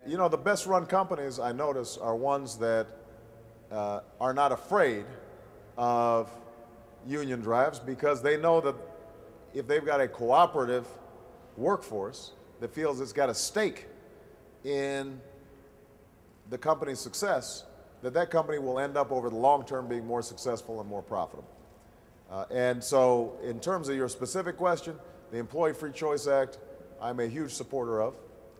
You know, the best run companies, I notice, are ones that are not afraid of union drives, because they know that if they've got a cooperative workforce that feels it's got a stake in the company's success, that company will end up over the long term being more successful and more profitable. And so in terms of your specific question, the Employee Free Choice Act, I'm a huge supporter of,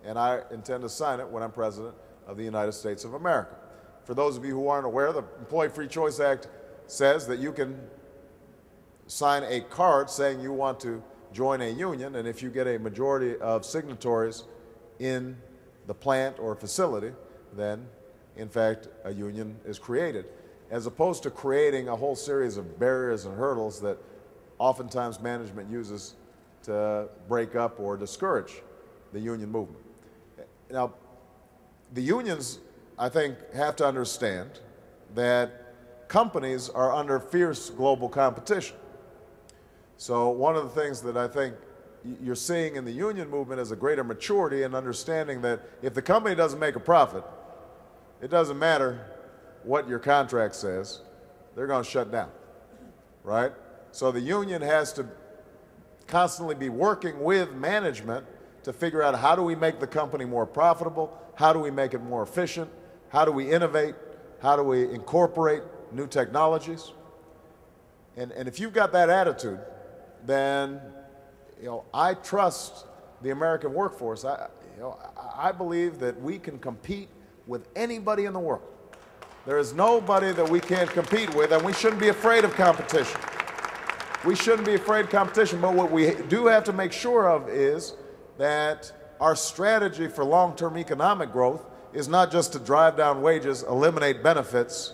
and I intend to sign it when I'm President of the United States of America. For those of you who aren't aware, the Employee Free Choice Act says that you can sign a card saying you want to join a union, and if you get a majority of signatories in the plant or facility, then in fact a union is created, as opposed to creating a whole series of barriers and hurdles that oftentimes management uses to break up or discourage the union movement. Now, the unions, I think, have to understand that companies are under fierce global competition. So one of the things that I think you're seeing in the union movement is a greater maturity and understanding that if the company doesn't make a profit, it doesn't matter what your contract says, they're going to shut down, right? So the union has to constantly be working with management to figure out, how do we make the company more profitable, how do we make it more efficient, how do we innovate, how do we incorporate new technologies. And if you've got that attitude, then I trust the American workforce. I believe that we can compete with anybody in the world. There is nobody that we can't compete with, and we shouldn't be afraid of competition. We shouldn't be afraid of competition, but what we do have to make sure of is that our strategy for long-term economic growth is not just to drive down wages, eliminate benefits,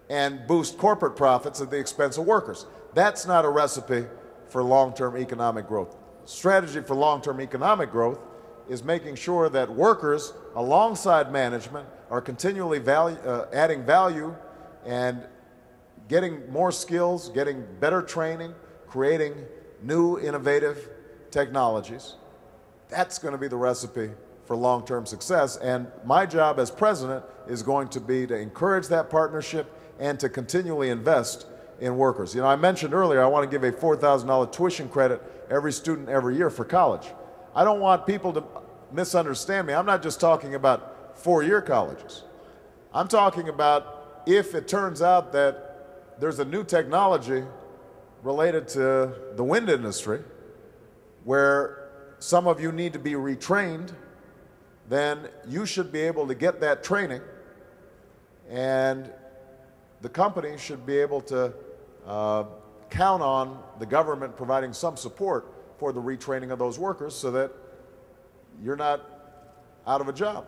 and boost corporate profits at the expense of workers. That's not a recipe for long-term economic growth. Strategy for long-term economic growth is making sure that workers, alongside management, are continually adding value and getting more skills, getting better training, creating new innovative technologies. That's going to be the recipe for long-term success. And my job as president is going to be to encourage that partnership and to continually invest in workers. I mentioned earlier I want to give a $4,000 tuition credit every student every year for college. I don't want people to misunderstand me. I'm not just talking about four-year colleges. I'm talking about if it turns out that there's a new technology related to the wind industry where some of you need to be retrained, then you should be able to get that training, and the company should be able to count on the government providing some support for the retraining of those workers so that you're not out of a job.